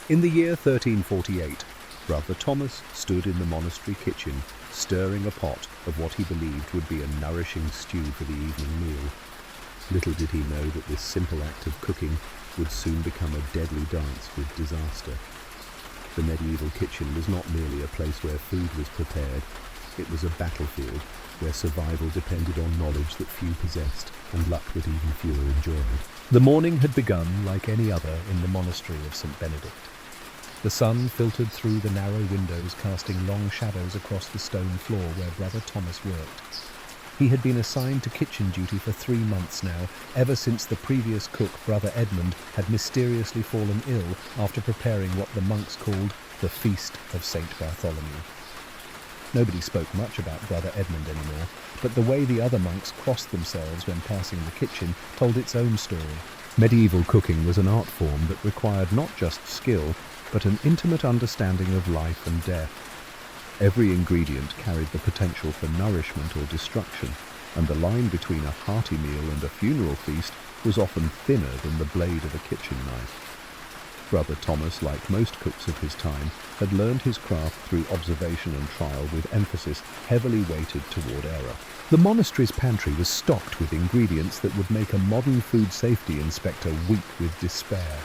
In the year 1348, Brother Thomas stood in the monastery kitchen, stirring a pot of what he believed would be a nourishing stew for the evening meal. Little did he know that this simple act of cooking would soon become a deadly dance with disaster. The medieval kitchen was not merely a place where food was prepared, it was a battlefield where survival depended on knowledge that few possessed and luck that even fewer enjoyed. The morning had begun like any other in the monastery of St. Benedict. The sun filtered through the narrow windows, casting long shadows across the stone floor where Brother Thomas worked. He had been assigned to kitchen duty for 3 months now, ever since the previous cook, Brother Edmund, had mysteriously fallen ill after preparing what the monks called the Feast of St. Bartholomew. Nobody spoke much about Brother Edmund anymore, but the way the other monks crossed themselves when passing the kitchen told its own story. Medieval cooking was an art form that required not just skill, but an intimate understanding of life and death. Every ingredient carried the potential for nourishment or destruction, and the line between a hearty meal and a funeral feast was often thinner than the blade of a kitchen knife. Brother Thomas, like most cooks of his time, had learned his craft through observation and trial, with emphasis heavily weighted toward error. The monastery's pantry was stocked with ingredients that would make a modern food safety inspector weep with despair.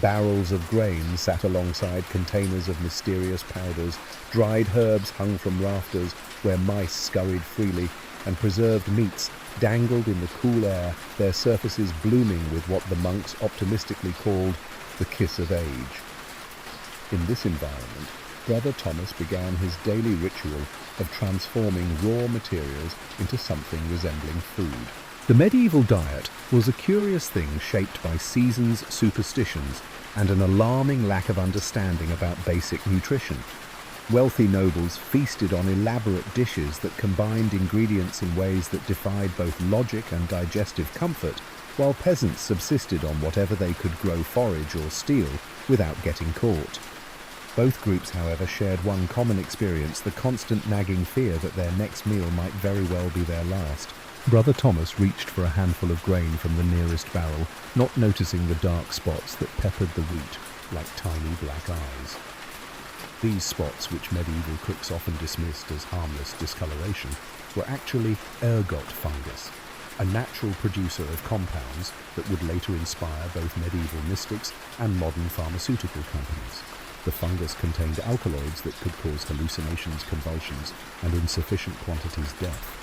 Barrels of grain sat alongside containers of mysterious powders, dried herbs hung from rafters where mice scurried freely, and preserved meats dangled in the cool air, their surfaces blooming with what the monks optimistically called the kiss of age. In this environment, Brother Thomas began his daily ritual of transforming raw materials into something resembling food. The medieval diet was a curious thing shaped by seasons, superstitions, and an alarming lack of understanding about basic nutrition. Wealthy nobles feasted on elaborate dishes that combined ingredients in ways that defied both logic and digestive comfort, while peasants subsisted on whatever they could grow, forage, or steal without getting caught. Both groups, however, shared one common experience: the constant nagging fear that their next meal might very well be their last. Brother Thomas reached for a handful of grain from the nearest barrel, not noticing the dark spots that peppered the wheat like tiny black eyes. These spots, which medieval cooks often dismissed as harmless discoloration, were actually ergot fungus, a natural producer of compounds that would later inspire both medieval mystics and modern pharmaceutical companies. The fungus contained alkaloids that could cause hallucinations, convulsions, and in sufficient quantities death.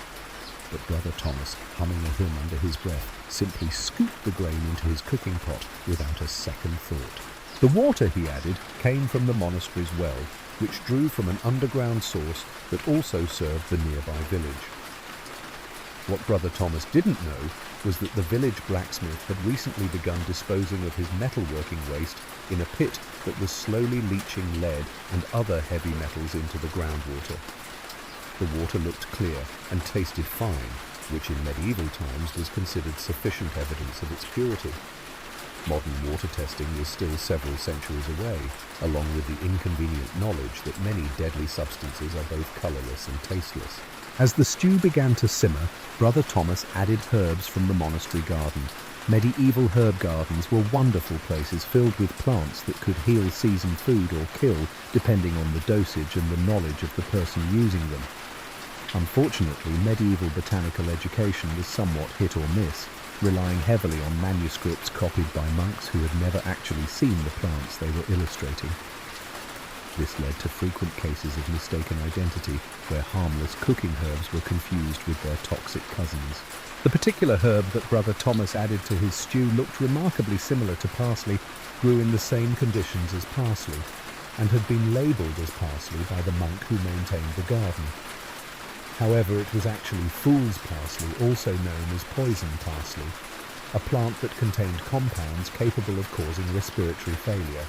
But Brother Thomas, humming a hymn under his breath, simply scooped the grain into his cooking pot without a second thought. The water, he added, came from the monastery's well, which drew from an underground source that also served the nearby village. What Brother Thomas didn't know was that the village blacksmith had recently begun disposing of his metalworking waste in a pit that was slowly leaching lead and other heavy metals into the groundwater. The water looked clear and tasted fine, which in medieval times was considered sufficient evidence of its purity. Modern water testing was still several centuries away, along with the inconvenient knowledge that many deadly substances are both colourless and tasteless. As the stew began to simmer, Brother Thomas added herbs from the monastery garden. Medieval herb gardens were wonderful places filled with plants that could heal seasoned food or kill, depending on the dosage and the knowledge of the person using them. Unfortunately, medieval botanical education was somewhat hit or miss, relying heavily on manuscripts copied by monks who had never actually seen the plants they were illustrating. This led to frequent cases of mistaken identity, where harmless cooking herbs were confused with their toxic cousins. The particular herb that Brother Thomas added to his stew looked remarkably similar to parsley, grew in the same conditions as parsley, and had been labelled as parsley by the monk who maintained the garden. However, it was actually fool's parsley, also known as poison parsley, a plant that contained compounds capable of causing respiratory failure.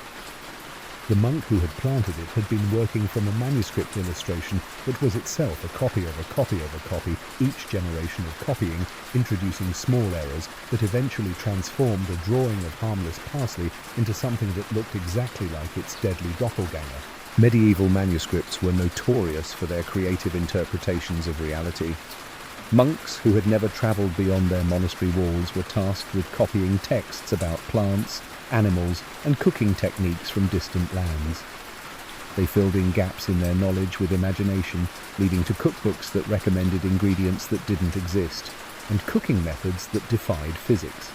The monk who had planted it had been working from a manuscript illustration that was itself a copy of a copy of a copy, each generation of copying introducing small errors that eventually transformed a drawing of harmless parsley into something that looked exactly like its deadly doppelganger. Medieval manuscripts were notorious for their creative interpretations of reality. Monks who had never travelled beyond their monastery walls were tasked with copying texts about plants, animals, and cooking techniques from distant lands. They filled in gaps in their knowledge with imagination, leading to cookbooks that recommended ingredients that didn't exist, and cooking methods that defied physics.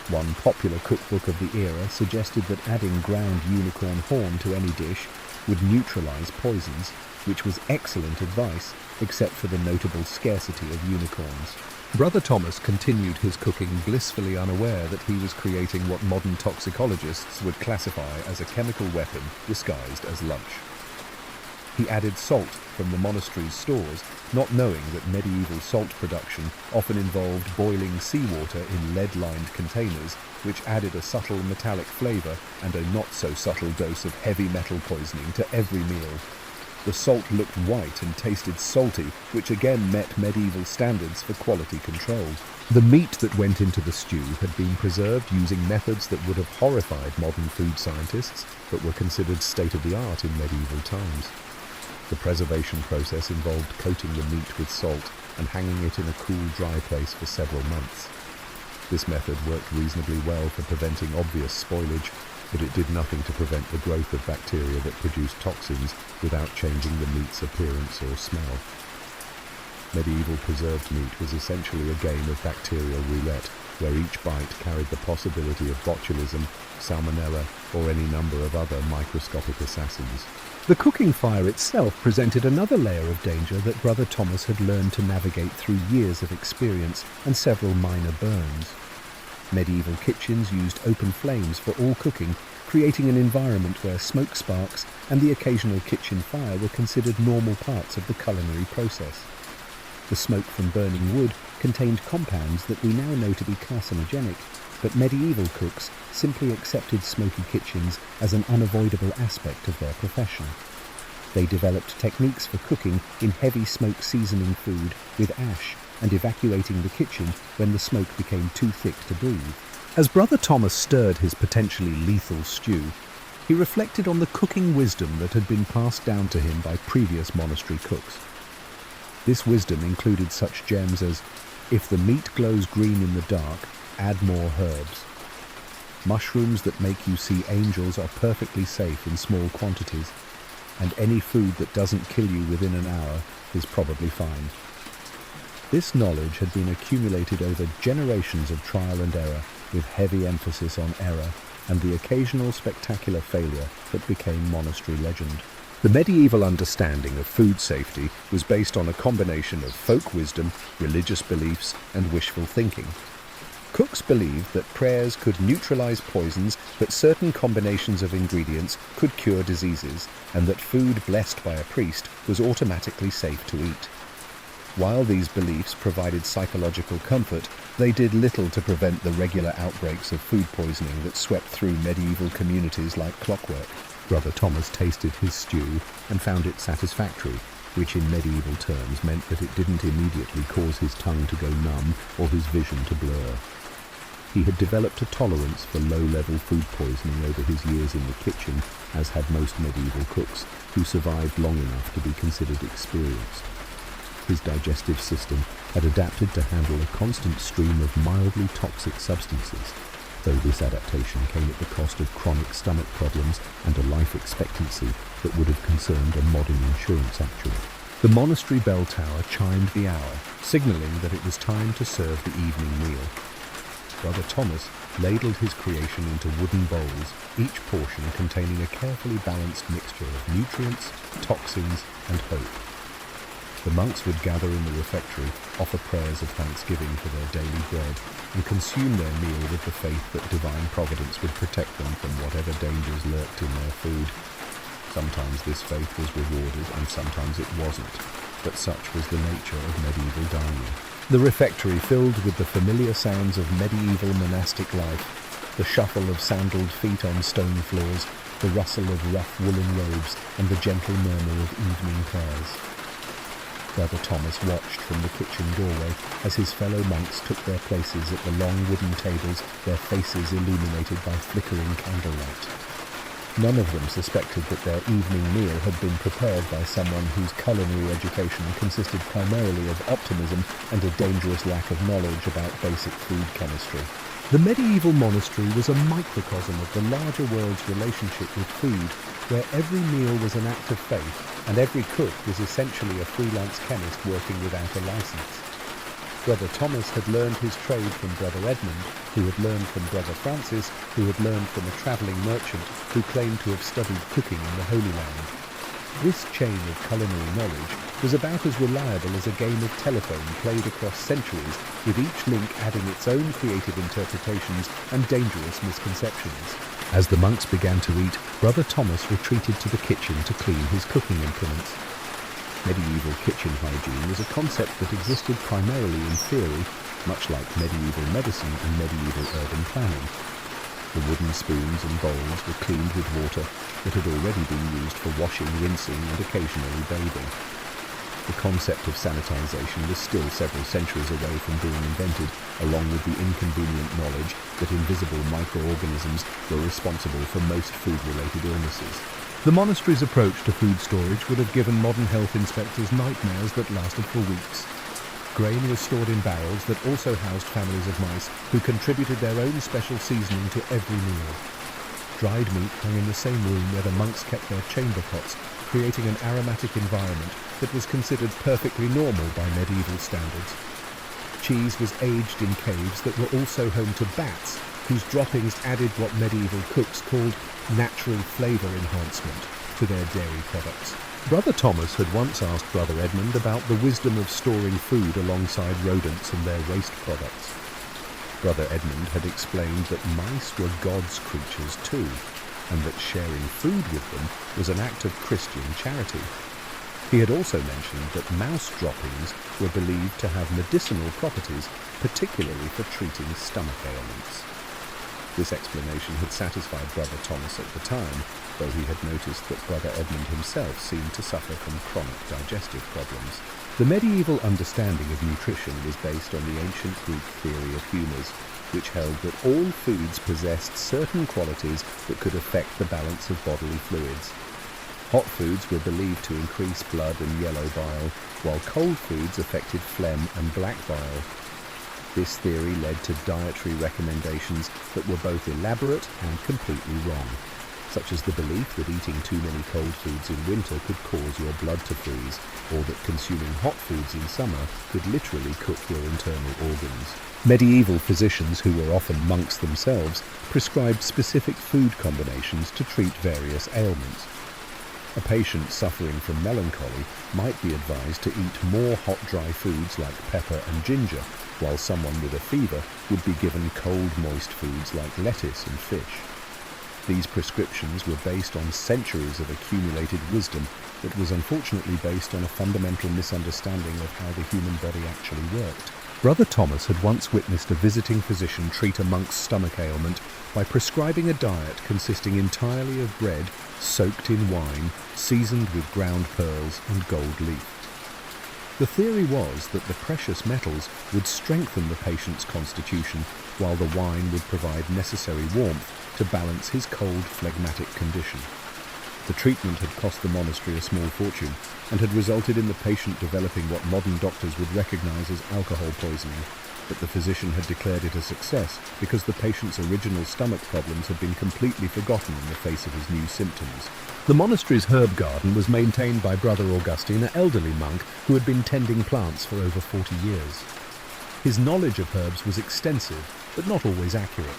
One popular cookbook of the era suggested that adding ground unicorn horn to any dish would neutralize poisons, which was excellent advice, except for the notable scarcity of unicorns. Brother Thomas continued his cooking blissfully unaware that he was creating what modern toxicologists would classify as a chemical weapon disguised as lunch. He added salt from the monastery's stores, not knowing that medieval salt production often involved boiling seawater in lead-lined containers, which added a subtle metallic flavor and a not-so-subtle dose of heavy metal poisoning to every meal. The salt looked white and tasted salty, which again met medieval standards for quality control. The meat that went into the stew had been preserved using methods that would have horrified modern food scientists, but were considered state-of-the-art in medieval times. The preservation process involved coating the meat with salt and hanging it in a cool, dry place for several months. This method worked reasonably well for preventing obvious spoilage, but it did nothing to prevent the growth of bacteria that produced toxins without changing the meat's appearance or smell. Medieval preserved meat was essentially a game of bacterial roulette, where each bite carried the possibility of botulism, salmonella, or any number of other microscopic assassins. The cooking fire itself presented another layer of danger that Brother Thomas had learned to navigate through years of experience and several minor burns. Medieval kitchens used open flames for all cooking, creating an environment where smoke sparks and the occasional kitchen fire were considered normal parts of the culinary process. The smoke from burning wood contained compounds that we now know to be carcinogenic, but medieval cooks simply accepted smoky kitchens as an unavoidable aspect of their profession. They developed techniques for cooking in heavy smoke seasoning food with ash and evacuating the kitchen when the smoke became too thick to breathe. As Brother Thomas stirred his potentially lethal stew, he reflected on the cooking wisdom that had been passed down to him by previous monastery cooks. This wisdom included such gems as, if the meat glows green in the dark, add more herbs. Mushrooms that make you see angels are perfectly safe in small quantities, and any food that doesn't kill you within an hour is probably fine. This knowledge had been accumulated over generations of trial and error, with heavy emphasis on error and the occasional spectacular failure that became monastery legend. The medieval understanding of food safety was based on a combination of folk wisdom, religious beliefs, and wishful thinking. Cooks believed that prayers could neutralize poisons, that certain combinations of ingredients could cure diseases, and that food blessed by a priest was automatically safe to eat. While these beliefs provided psychological comfort, they did little to prevent the regular outbreaks of food poisoning that swept through medieval communities like clockwork. Brother Thomas tasted his stew and found it satisfactory, which in medieval terms meant that it didn't immediately cause his tongue to go numb or his vision to blur. He had developed a tolerance for low-level food poisoning over his years in the kitchen, as had most medieval cooks, who survived long enough to be considered experienced. His digestive system had adapted to handle a constant stream of mildly toxic substances, though this adaptation came at the cost of chronic stomach problems and a life expectancy that would have concerned a modern insurance actuary. The monastery bell tower chimed the hour, signalling that it was time to serve the evening meal. Brother Thomas ladled his creation into wooden bowls, each portion containing a carefully balanced mixture of nutrients, toxins, and hope. The monks would gather in the refectory, offer prayers of thanksgiving for their daily bread, and consume their meal with the faith that divine providence would protect them from whatever dangers lurked in their food. Sometimes this faith was rewarded and sometimes it wasn't, but such was the nature of medieval dining. The refectory filled with the familiar sounds of medieval monastic life, the shuffle of sandaled feet on stone floors, the rustle of rough woolen robes, and the gentle murmur of evening prayers. Brother Thomas watched from the kitchen doorway as his fellow monks took their places at the long wooden tables, their faces illuminated by flickering candlelight. None of them suspected that their evening meal had been prepared by someone whose culinary education consisted primarily of optimism and a dangerous lack of knowledge about basic food chemistry. The medieval monastery was a microcosm of the larger world's relationship with food, where every meal was an act of faith and every cook was essentially a freelance chemist working without a license. Brother Thomas had learned his trade from Brother Edmund, who had learned from Brother Francis, who had learned from a travelling merchant who claimed to have studied cooking in the Holy Land. This chain of culinary knowledge was about as reliable as a game of telephone played across centuries, with each link adding its own creative interpretations and dangerous misconceptions. As the monks began to eat, Brother Thomas retreated to the kitchen to clean his cooking implements. Medieval kitchen hygiene was a concept that existed primarily in theory, much like medieval medicine and medieval urban planning. The wooden spoons and bowls were cleaned with water that had already been used for washing, rinsing, and occasionally bathing. The concept of sanitization was still several centuries away from being invented, along with the inconvenient knowledge that invisible microorganisms were responsible for most food-related illnesses. The monastery's approach to food storage would have given modern health inspectors nightmares that lasted for weeks. Grain was stored in barrels that also housed families of mice who contributed their own special seasoning to every meal. Dried meat hung in the same room where the monks kept their chamber pots, creating an aromatic environment that was considered perfectly normal by medieval standards. Cheese was aged in caves that were also home to bats, whose droppings added what medieval cooks called natural flavour enhancement to their dairy products. Brother Thomas had once asked Brother Edmund about the wisdom of storing food alongside rodents and their waste products. Brother Edmund had explained that mice were God's creatures too, and that sharing food with them was an act of Christian charity. He had also mentioned that mouse droppings were believed to have medicinal properties, particularly for treating stomach ailments. This explanation had satisfied Brother Thomas at the time, though he had noticed that Brother Edmund himself seemed to suffer from chronic digestive problems. The medieval understanding of nutrition was based on the ancient Greek theory of humours, which held that all foods possessed certain qualities that could affect the balance of bodily fluids. Hot foods were believed to increase blood and yellow bile, while cold foods affected phlegm and black bile. This theory led to dietary recommendations that were both elaborate and completely wrong, such as the belief that eating too many cold foods in winter could cause your blood to freeze, or that consuming hot foods in summer could literally cook your internal organs. Medieval physicians, who were often monks themselves, prescribed specific food combinations to treat various ailments. A patient suffering from melancholy might be advised to eat more hot dry foods like pepper and ginger, while someone with a fever would be given cold moist foods like lettuce and fish. These prescriptions were based on centuries of accumulated wisdom that was unfortunately based on a fundamental misunderstanding of how the human body actually worked. Brother Thomas had once witnessed a visiting physician treat a monk's stomach ailment by prescribing a diet consisting entirely of bread soaked in wine, seasoned with ground pearls and gold leaf. The theory was that the precious metals would strengthen the patient's constitution, while the wine would provide necessary warmth to balance his cold, phlegmatic condition. The treatment had cost the monastery a small fortune and had resulted in the patient developing what modern doctors would recognize as alcohol poisoning, but the physician had declared it a success because the patient's original stomach problems had been completely forgotten in the face of his new symptoms. The monastery's herb garden was maintained by Brother Augustine, an elderly monk who had been tending plants for over 40 years. His knowledge of herbs was extensive, but not always accurate,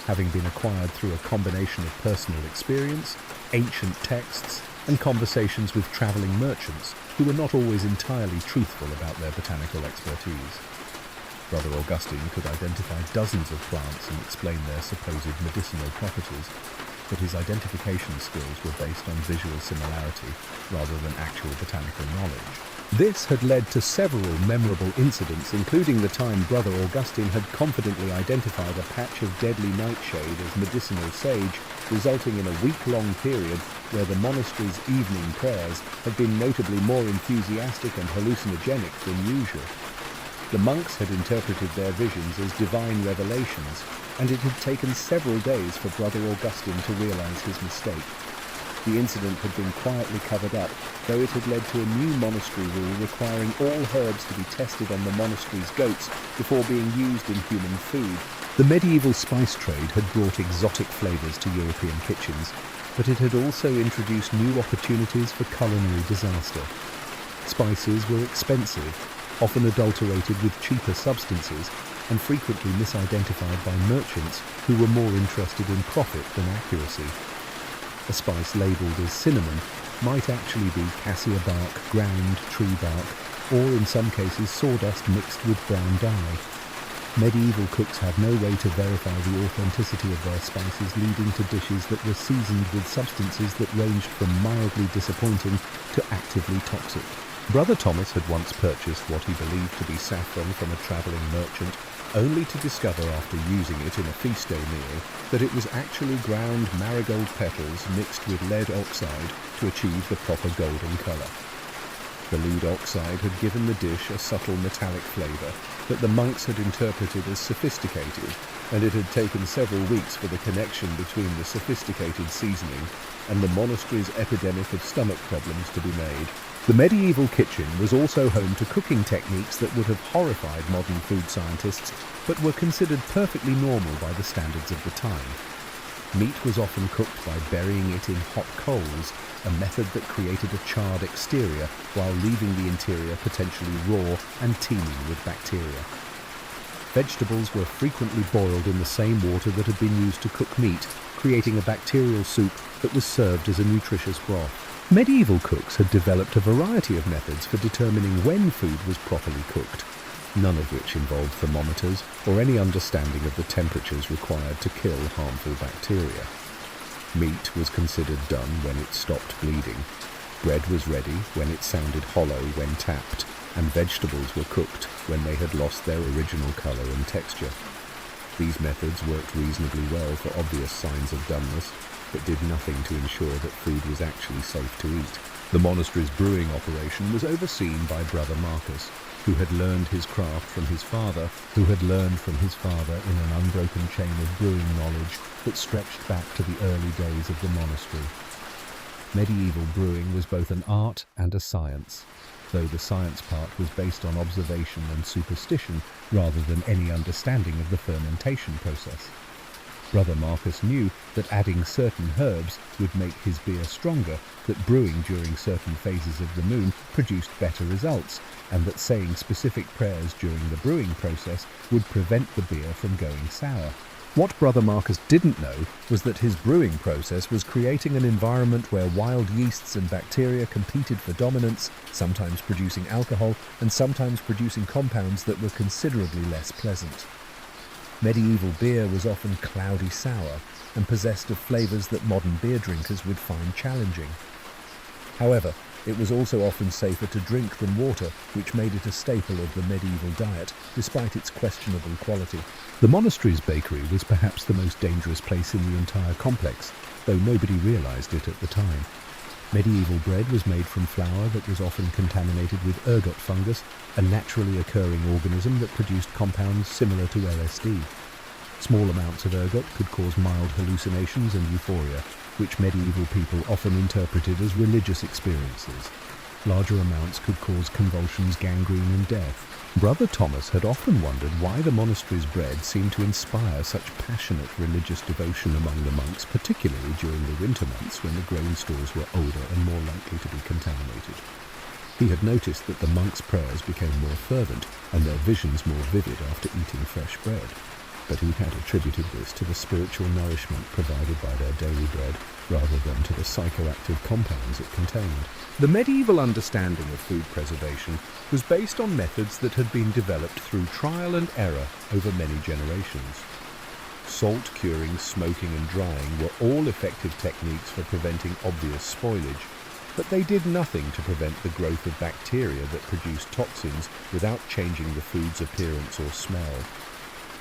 having been acquired through a combination of personal experience, ancient texts, and conversations with travelling merchants who were not always entirely truthful about their botanical expertise. Brother Augustine could identify dozens of plants and explain their supposed medicinal properties, but his identification skills were based on visual similarity rather than actual botanical knowledge. This had led to several memorable incidents, including the time Brother Augustine had confidently identified a patch of deadly nightshade as medicinal sage, resulting in a week-long period where the monastery's evening prayers had been notably more enthusiastic and hallucinogenic than usual. The monks had interpreted their visions as divine revelations, and it had taken several days for Brother Augustine to realize his mistake. The incident had been quietly covered up, though it had led to a new monastery rule requiring all herbs to be tested on the monastery's goats before being used in human food. The medieval spice trade had brought exotic flavors to European kitchens, but it had also introduced new opportunities for culinary disaster. Spices were expensive, often adulterated with cheaper substances, and frequently misidentified by merchants who were more interested in profit than accuracy. A spice labelled as cinnamon might actually be cassia bark, ground tree bark, or in some cases sawdust mixed with brown dye. Medieval cooks had no way to verify the authenticity of their spices, leading to dishes that were seasoned with substances that ranged from mildly disappointing to actively toxic. Brother Thomas had once purchased what he believed to be saffron from a travelling merchant, only to discover after using it in a feast day meal that it was actually ground marigold petals mixed with lead oxide to achieve the proper golden colour. The lead oxide had given the dish a subtle metallic flavour that the monks had interpreted as sophisticated, and it had taken several weeks for the connection between the sophisticated seasoning and the monastery's epidemic of stomach problems to be made. The medieval kitchen was also home to cooking techniques that would have horrified modern food scientists, but were considered perfectly normal by the standards of the time. Meat was often cooked by burying it in hot coals, a method that created a charred exterior while leaving the interior potentially raw and teeming with bacteria. Vegetables were frequently boiled in the same water that had been used to cook meat, creating a bacterial soup that was served as a nutritious broth. Medieval cooks had developed a variety of methods for determining when food was properly cooked, none of which involved thermometers or any understanding of the temperatures required to kill harmful bacteria. Meat was considered done when it stopped bleeding, bread was ready when it sounded hollow when tapped, and vegetables were cooked when they had lost their original colour and texture. These methods worked reasonably well for obvious signs of doneness, but did nothing to ensure that food was actually safe to eat. The monastery's brewing operation was overseen by Brother Marcus, who had learned his craft from his father, in an unbroken chain of brewing knowledge that stretched back to the early days of the monastery. Medieval brewing was both an art and a science, though the science part was based on observation and superstition rather than any understanding of the fermentation process. Brother Marcus knew that adding certain herbs would make his beer stronger, that brewing during certain phases of the moon produced better results, and that saying specific prayers during the brewing process would prevent the beer from going sour. What Brother Marcus didn't know was that his brewing process was creating an environment where wild yeasts and bacteria competed for dominance, sometimes producing alcohol and sometimes producing compounds that were considerably less pleasant. Medieval beer was often cloudy sour and possessed of flavours that modern beer drinkers would find challenging. However, it was also often safer to drink than water, which made it a staple of the medieval diet, despite its questionable quality. The monastery's bakery was perhaps the most dangerous place in the entire complex, though nobody realised it at the time. Medieval bread was made from flour that was often contaminated with ergot fungus, a naturally occurring organism that produced compounds similar to LSD. Small amounts of ergot could cause mild hallucinations and euphoria, which medieval people often interpreted as religious experiences. Larger amounts could cause convulsions, gangrene, and death. Brother Thomas had often wondered why the monastery's bread seemed to inspire such passionate religious devotion among the monks, particularly during the winter months when the grain stores were older and more likely to be contaminated. He had noticed that the monks' prayers became more fervent and their visions more vivid after eating fresh bread, but he had attributed this to the spiritual nourishment provided by their daily bread rather than to the psychoactive compounds it contained. The medieval understanding of food preservation was based on methods that had been developed through trial and error over many generations. Salt curing, smoking and drying were all effective techniques for preventing obvious spoilage, but they did nothing to prevent the growth of bacteria that produced toxins without changing the food's appearance or smell.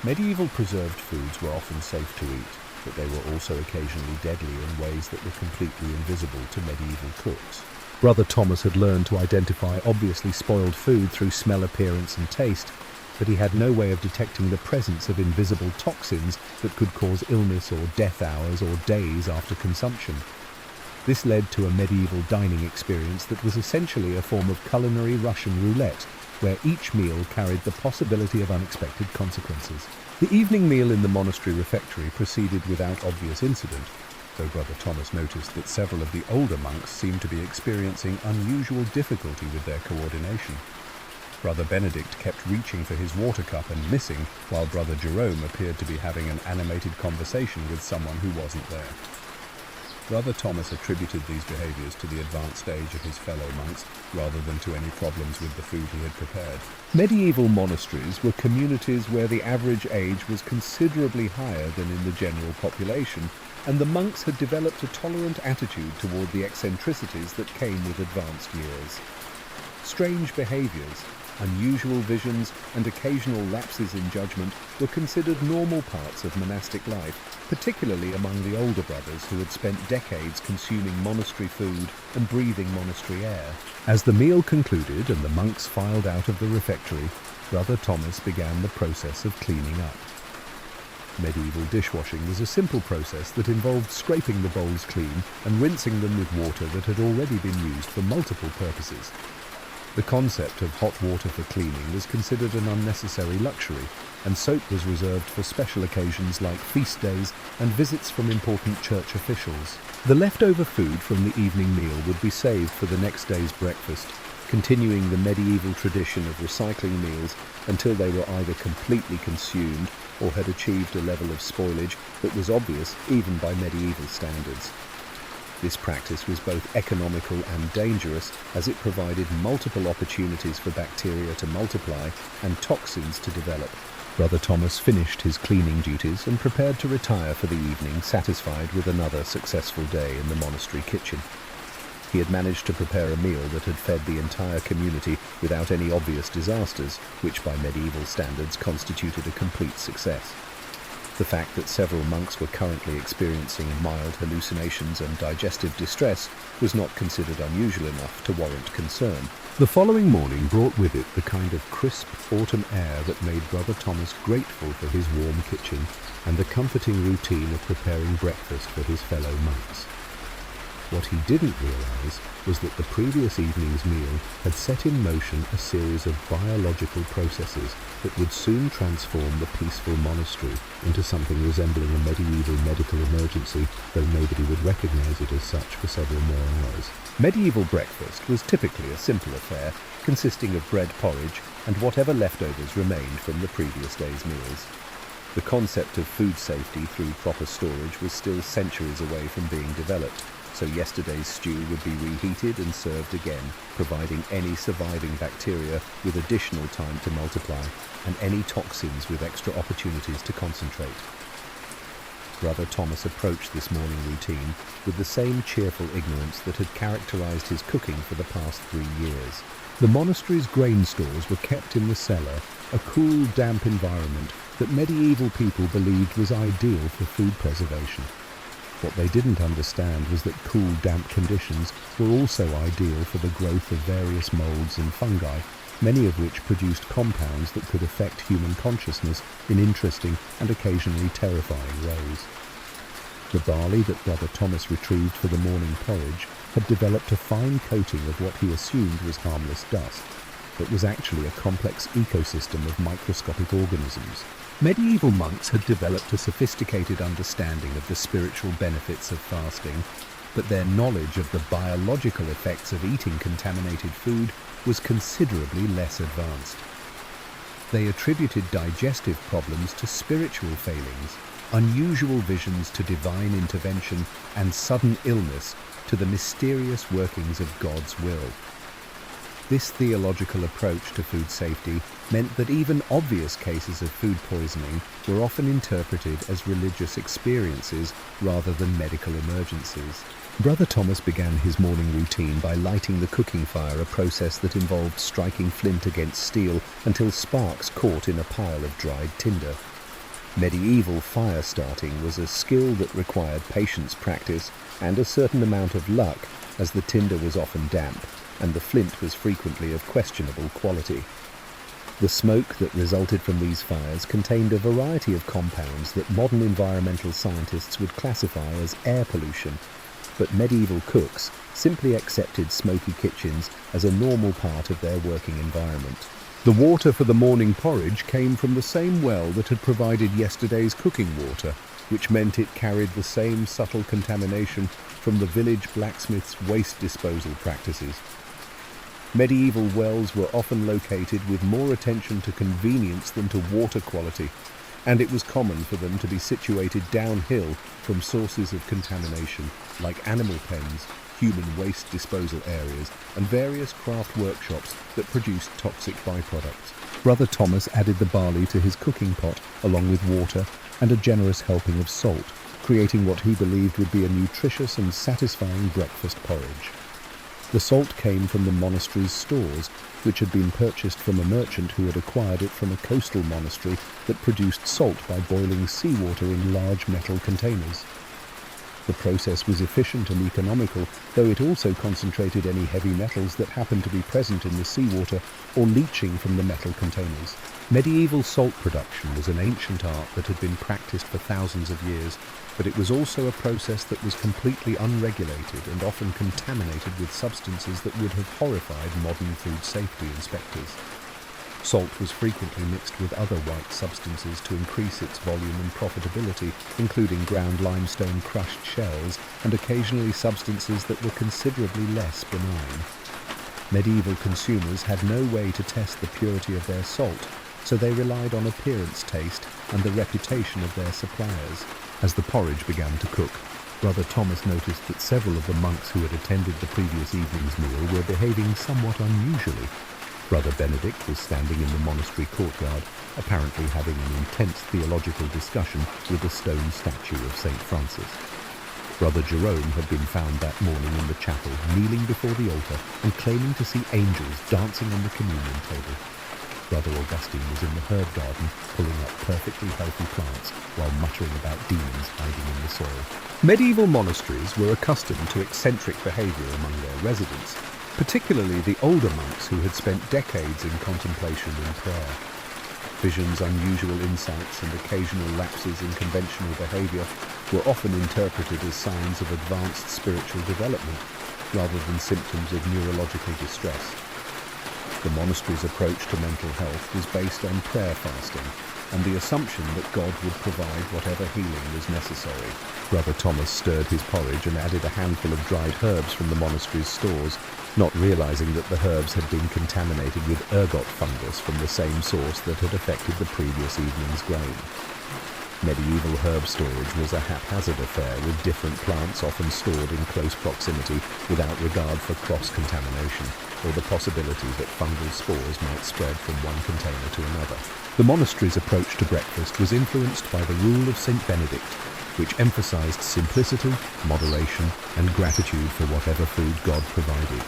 Medieval preserved foods were often safe to eat, but they were also occasionally deadly in ways that were completely invisible to medieval cooks. Brother Thomas had learned to identify obviously spoiled food through smell, appearance and taste, but he had no way of detecting the presence of invisible toxins that could cause illness or death hours or days after consumption. This led to a medieval dining experience that was essentially a form of culinary Russian roulette, where each meal carried the possibility of unexpected consequences. The evening meal in the monastery refectory proceeded without obvious incident, though Brother Thomas noticed that several of the older monks seemed to be experiencing unusual difficulty with their coordination. Brother Benedict kept reaching for his water cup and missing, while Brother Jerome appeared to be having an animated conversation with someone who wasn't there. Brother Thomas attributed these behaviors to the advanced age of his fellow monks rather than to any problems with the food he had prepared. Medieval monasteries were communities where the average age was considerably higher than in the general population, and the monks had developed a tolerant attitude toward the eccentricities that came with advanced years. Strange behaviors, unusual visions, and occasional lapses in judgment were considered normal parts of monastic life, particularly among the older brothers who had spent decades consuming monastery food and breathing monastery air. As the meal concluded and the monks filed out of the refectory, Brother Thomas began the process of cleaning up. Medieval dishwashing was a simple process that involved scraping the bowls clean and rinsing them with water that had already been used for multiple purposes. The concept of hot water for cleaning was considered an unnecessary luxury, and soap was reserved for special occasions like feast days and visits from important church officials. The leftover food from the evening meal would be saved for the next day's breakfast, continuing the medieval tradition of recycling meals until they were either completely consumed or had achieved a level of spoilage that was obvious even by medieval standards. This practice was both economical and dangerous, as it provided multiple opportunities for bacteria to multiply and toxins to develop. Brother Thomas finished his cleaning duties and prepared to retire for the evening, satisfied with another successful day in the monastery kitchen. He had managed to prepare a meal that had fed the entire community without any obvious disasters, which by medieval standards constituted a complete success. The fact that several monks were currently experiencing mild hallucinations and digestive distress was not considered unusual enough to warrant concern. The following morning brought with it the kind of crisp autumn air that made Brother Thomas grateful for his warm kitchen and the comforting routine of preparing breakfast for his fellow monks. What he didn't realize was that the previous evening's meal had set in motion a series of biological processes that would soon transform the peaceful monastery into something resembling a medieval medical emergency, though nobody would recognize it as such for several more hours. Medieval breakfast was typically a simple affair, consisting of bread porridge and whatever leftovers remained from the previous day's meals. The concept of food safety through proper storage was still centuries away from being developed, so yesterday's stew would be reheated and served again, providing any surviving bacteria with additional time to multiply, and any toxins with extra opportunities to concentrate. Brother Thomas approached this morning routine with the same cheerful ignorance that had characterized his cooking for the past 3 years. The monastery's grain stores were kept in the cellar, a cool, damp environment that medieval people believed was ideal for food preservation. What they didn't understand was that cool, damp conditions were also ideal for the growth of various molds and fungi, many of which produced compounds that could affect human consciousness in interesting and occasionally terrifying ways. The barley that Brother Thomas retrieved for the morning porridge had developed a fine coating of what he assumed was harmless dust, but was actually a complex ecosystem of microscopic organisms. Medieval monks had developed a sophisticated understanding of the spiritual benefits of fasting, but their knowledge of the biological effects of eating contaminated food was considerably less advanced. They attributed digestive problems to spiritual failings, unusual visions to divine intervention, and sudden illness to the mysterious workings of God's will. This theological approach to food safety meant that even obvious cases of food poisoning were often interpreted as religious experiences rather than medical emergencies. Brother Thomas began his morning routine by lighting the cooking fire, a process that involved striking flint against steel until sparks caught in a pile of dried tinder. Medieval fire starting was a skill that required patience, practice, and a certain amount of luck, as the tinder was often damp and the flint was frequently of questionable quality. The smoke that resulted from these fires contained a variety of compounds that modern environmental scientists would classify as air pollution, but medieval cooks simply accepted smoky kitchens as a normal part of their working environment. The water for the morning porridge came from the same well that had provided yesterday's cooking water, which meant it carried the same subtle contamination from the village blacksmith's waste disposal practices. Medieval wells were often located with more attention to convenience than to water quality, and it was common for them to be situated downhill from sources of contamination like animal pens, human waste disposal areas, and various craft workshops that produced toxic byproducts. Brother Thomas added the barley to his cooking pot along with water and a generous helping of salt, creating what he believed would be a nutritious and satisfying breakfast porridge. The salt came from the monastery's stores, which had been purchased from a merchant who had acquired it from a coastal monastery that produced salt by boiling seawater in large metal containers. The process was efficient and economical, though it also concentrated any heavy metals that happened to be present in the seawater or leaching from the metal containers. Medieval salt production was an ancient art that had been practiced for thousands of years, but it was also a process that was completely unregulated and often contaminated with substances that would have horrified modern food safety inspectors. Salt was frequently mixed with other white substances to increase its volume and profitability, including ground limestone crushed shells and occasionally substances that were considerably less benign. Medieval consumers had no way to test the purity of their salt, so they relied on appearance, taste, and the reputation of their suppliers. As the porridge began to cook, Brother Thomas noticed that several of the monks who had attended the previous evening's meal were behaving somewhat unusually. Brother Benedict was standing in the monastery courtyard, apparently having an intense theological discussion with the stone statue of St. Francis. Brother Jerome had been found that morning in the chapel, kneeling before the altar and claiming to see angels dancing on the communion table. Brother Augustine was in the herb garden, pulling up perfectly healthy plants while muttering about demons hiding in the soil. Medieval monasteries were accustomed to eccentric behavior among their residents, particularly the older monks who had spent decades in contemplation and prayer. Visions, unusual insights, and occasional lapses in conventional behavior were often interpreted as signs of advanced spiritual development, rather than symptoms of neurological distress. The monastery's approach to mental health was based on prayer fasting and the assumption that God would provide whatever healing was necessary. Brother Thomas stirred his porridge and added a handful of dried herbs from the monastery's stores, not realizing that the herbs had been contaminated with ergot fungus from the same source that had affected the previous evening's grain. Medieval herb storage was a haphazard affair, with different plants often stored in close proximity without regard for cross-contamination or the possibility that fungal spores might spread from one container to another. The monastery's approach to breakfast was influenced by the rule of St. Benedict, which emphasized simplicity, moderation, and gratitude for whatever food God provided.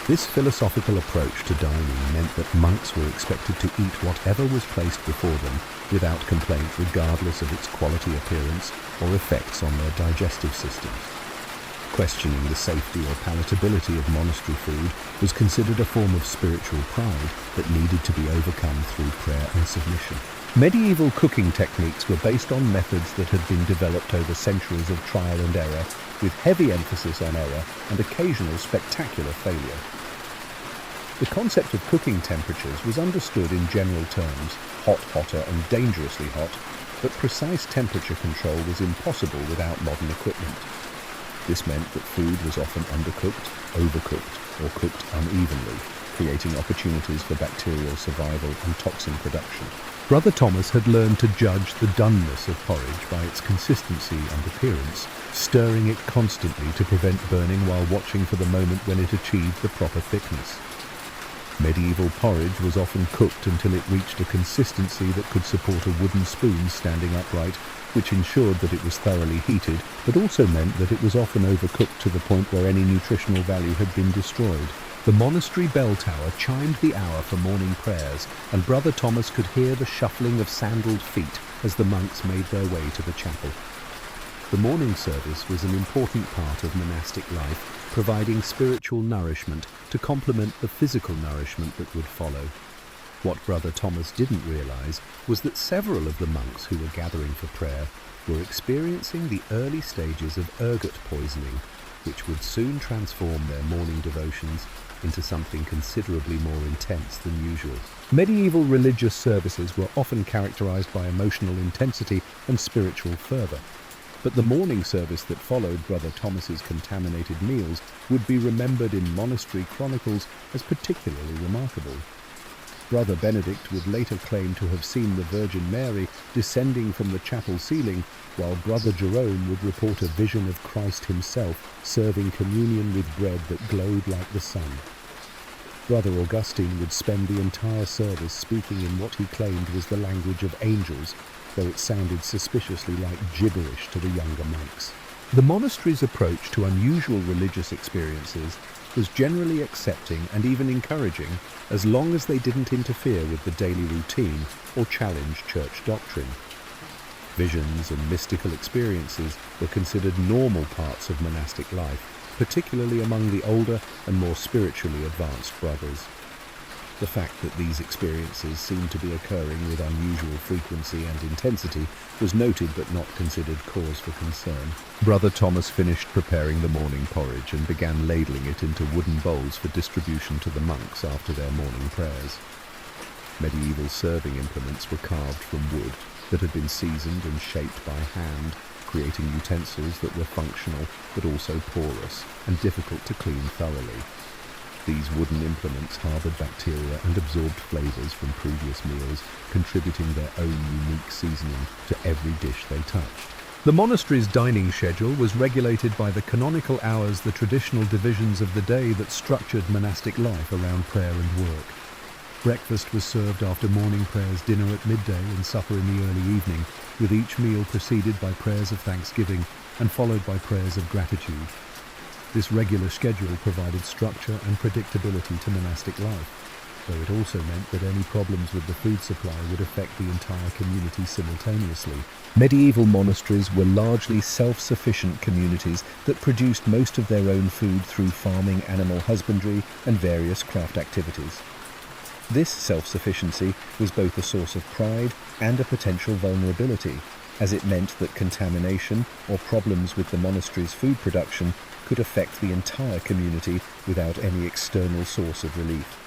This philosophical approach to dining meant that monks were expected to eat whatever was placed before them without complaint, regardless of its quality, appearance, or effects on their digestive systems. Questioning the safety or palatability of monastery food was considered a form of spiritual pride that needed to be overcome through prayer and submission. Medieval cooking techniques were based on methods that had been developed over centuries of trial and error, with heavy emphasis on error and occasional spectacular failure. The concept of cooking temperatures was understood in general terms: hot, hotter, and dangerously hot, but precise temperature control was impossible without modern equipment. This meant that food was often undercooked, overcooked, or cooked unevenly, creating opportunities for bacterial survival and toxin production. Brother Thomas had learned to judge the doneness of porridge by its consistency and appearance, stirring it constantly to prevent burning while watching for the moment when it achieved the proper thickness. Medieval porridge was often cooked until it reached a consistency that could support a wooden spoon standing upright, which ensured that it was thoroughly heated, but also meant that it was often overcooked to the point where any nutritional value had been destroyed. The monastery bell tower chimed the hour for morning prayers, and Brother Thomas could hear the shuffling of sandaled feet as the monks made their way to the chapel. The morning service was an important part of monastic life, providing spiritual nourishment to complement the physical nourishment that would follow. What Brother Thomas didn't realize was that several of the monks who were gathering for prayer were experiencing the early stages of ergot poisoning, which would soon transform their morning devotions into something considerably more intense than usual. Medieval religious services were often characterized by emotional intensity and spiritual fervor, but the morning service that followed Brother Thomas's contaminated meals would be remembered in monastery chronicles as particularly remarkable. Brother Benedict would later claim to have seen the Virgin Mary descending from the chapel ceiling, while Brother Jerome would report a vision of Christ himself serving communion with bread that glowed like the sun. Brother Augustine would spend the entire service speaking in what he claimed was the language of angels, though it sounded suspiciously like gibberish to the younger monks. The monastery's approach to unusual religious experiences was generally accepting and even encouraging, as long as they didn't interfere with the daily routine or challenge church doctrine. Visions and mystical experiences were considered normal parts of monastic life, particularly among the older and more spiritually advanced brothers. The fact that these experiences seemed to be occurring with unusual frequency and intensity was noted but not considered cause for concern. Brother Thomas finished preparing the morning porridge and began ladling it into wooden bowls for distribution to the monks after their morning prayers. Medieval serving implements were carved from wood that had been seasoned and shaped by hand, creating utensils that were functional but also porous and difficult to clean thoroughly. These wooden implements harbored bacteria and absorbed flavors from previous meals, contributing their own unique seasoning to every dish they touched. The monastery's dining schedule was regulated by the canonical hours, the traditional divisions of the day that structured monastic life around prayer and work. Breakfast was served after morning prayers, dinner at midday, and supper in the early evening, with each meal preceded by prayers of thanksgiving and followed by prayers of gratitude. This regular schedule provided structure and predictability to monastic life, though it also meant that any problems with the food supply would affect the entire community simultaneously. Medieval monasteries were largely self-sufficient communities that produced most of their own food through farming, animal husbandry, and various craft activities. This self-sufficiency was both a source of pride and a potential vulnerability, as it meant that contamination or problems with the monastery's food production could affect the entire community without any external source of relief.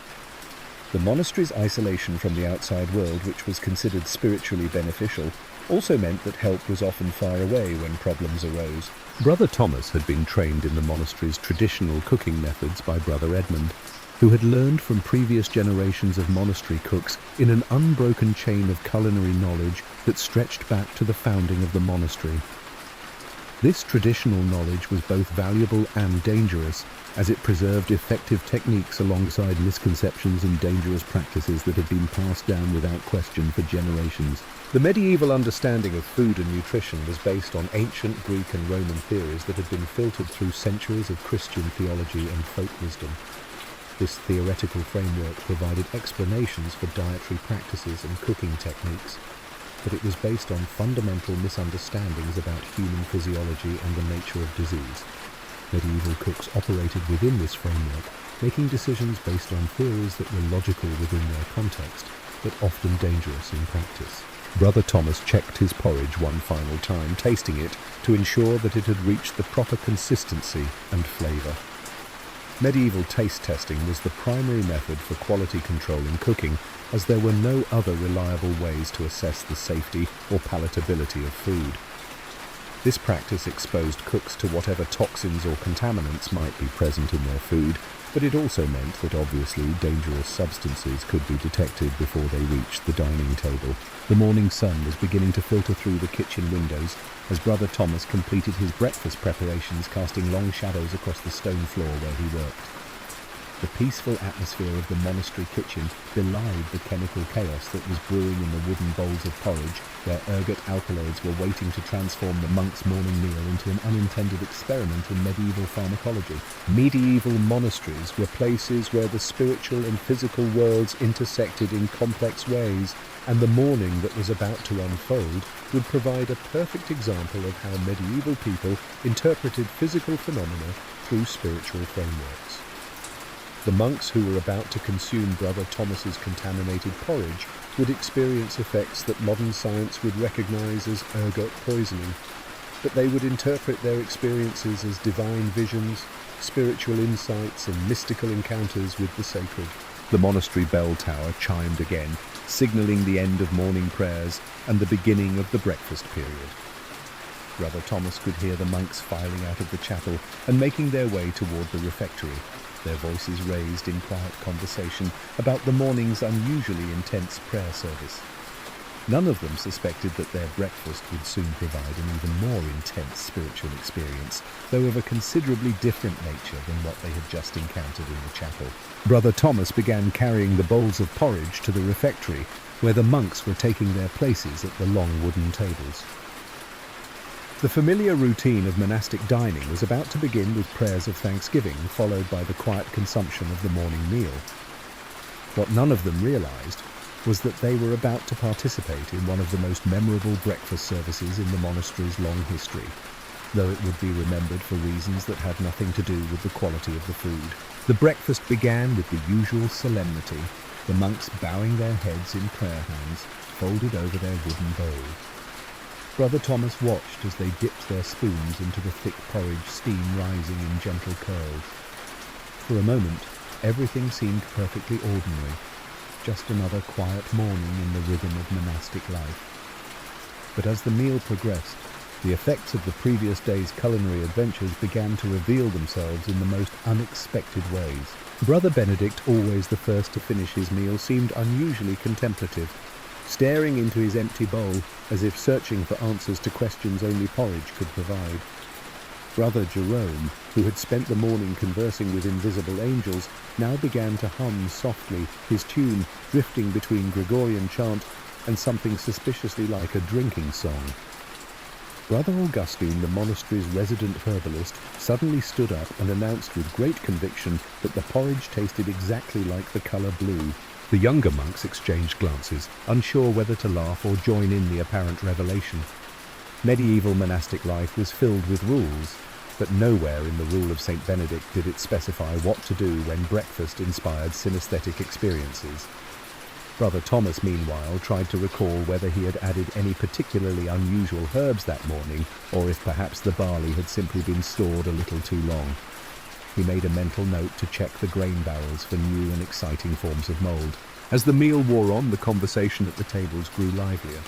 The monastery's isolation from the outside world, which was considered spiritually beneficial, also meant that help was often far away when problems arose. Brother Thomas had been trained in the monastery's traditional cooking methods by Brother Edmund, who had learned from previous generations of monastery cooks in an unbroken chain of culinary knowledge that stretched back to the founding of the monastery. This traditional knowledge was both valuable and dangerous, as it preserved effective techniques alongside misconceptions and dangerous practices that had been passed down without question for generations. The medieval understanding of food and nutrition was based on ancient Greek and Roman theories that had been filtered through centuries of Christian theology and folk wisdom. This theoretical framework provided explanations for dietary practices and cooking techniques, but it was based on fundamental misunderstandings about human physiology and the nature of disease. Medieval cooks operated within this framework, making decisions based on theories that were logical within their context, but often dangerous in practice. Brother Thomas checked his porridge one final time, tasting it to ensure that it had reached the proper consistency and flavour. Medieval taste testing was the primary method for quality control in cooking, as there were no other reliable ways to assess the safety or palatability of food. This practice exposed cooks to whatever toxins or contaminants might be present in their food, but it also meant that obviously dangerous substances could be detected before they reached the dining table. The morning sun was beginning to filter through the kitchen windows as Brother Thomas completed his breakfast preparations, casting long shadows across the stone floor where he worked. The peaceful atmosphere of the monastery kitchen belied the chemical chaos that was brewing in the wooden bowls of porridge, where ergot alkaloids were waiting to transform the monk's morning meal into an unintended experiment in medieval pharmacology. Medieval monasteries were places where the spiritual and physical worlds intersected in complex ways, and the morning that was about to unfold would provide a perfect example of how medieval people interpreted physical phenomena through spiritual frameworks. The monks who were about to consume Brother Thomas's contaminated porridge would experience effects that modern science would recognize as ergot poisoning, but they would interpret their experiences as divine visions, spiritual insights, and mystical encounters with the sacred. The monastery bell tower chimed again, signaling the end of morning prayers and the beginning of the breakfast period. Brother Thomas could hear the monks filing out of the chapel and making their way toward the refectory, their voices raised in quiet conversation about the morning's unusually intense prayer service. None of them suspected that their breakfast would soon provide an even more intense spiritual experience, though of a considerably different nature than what they had just encountered in the chapel. Brother Thomas began carrying the bowls of porridge to the refectory, where the monks were taking their places at the long wooden tables. The familiar routine of monastic dining was about to begin with prayers of thanksgiving, followed by the quiet consumption of the morning meal. What none of them realized was that they were about to participate in one of the most memorable breakfast services in the monastery's long history, though it would be remembered for reasons that had nothing to do with the quality of the food. The breakfast began with the usual solemnity, the monks bowing their heads in prayer hands, folded over their wooden bowls. Brother Thomas watched as they dipped their spoons into the thick porridge, steam rising in gentle curls. For a moment, everything seemed perfectly ordinary, just another quiet morning in the rhythm of monastic life. But as the meal progressed, the effects of the previous day's culinary adventures began to reveal themselves in the most unexpected ways. Brother Benedict, always the first to finish his meal, seemed unusually contemplative, staring into his empty bowl as if searching for answers to questions only porridge could provide. Brother Jerome, who had spent the morning conversing with invisible angels, now began to hum softly, his tune drifting between Gregorian chant and something suspiciously like a drinking song. Brother Augustine, the monastery's resident herbalist, suddenly stood up and announced with great conviction that the porridge tasted exactly like the colour blue. The younger monks exchanged glances, unsure whether to laugh or join in the apparent revelation. Medieval monastic life was filled with rules, but nowhere in the rule of St. Benedict did it specify what to do when breakfast inspired synesthetic experiences. Brother Thomas, meanwhile, tried to recall whether he had added any particularly unusual herbs that morning, or if perhaps the barley had simply been stored a little too long. He made a mental note to check the grain barrels for new and exciting forms of mould. As the meal wore on, the conversation at the tables grew livelier.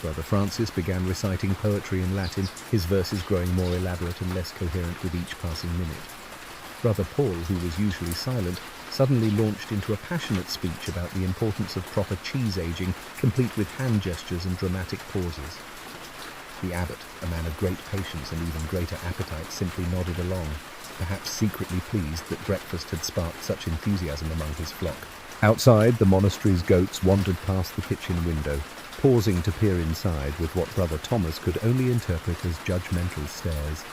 Brother Francis began reciting poetry in Latin, his verses growing more elaborate and less coherent with each passing minute. Brother Paul, who was usually silent, suddenly launched into a passionate speech about the importance of proper cheese aging, complete with hand gestures and dramatic pauses. The abbot, a man of great patience and even greater appetite, simply nodded along, perhaps secretly pleased that breakfast had sparked such enthusiasm among his flock. Outside, the monastery's goats wandered past the kitchen window, pausing to peer inside with what Brother Thomas could only interpret as judgmental stares.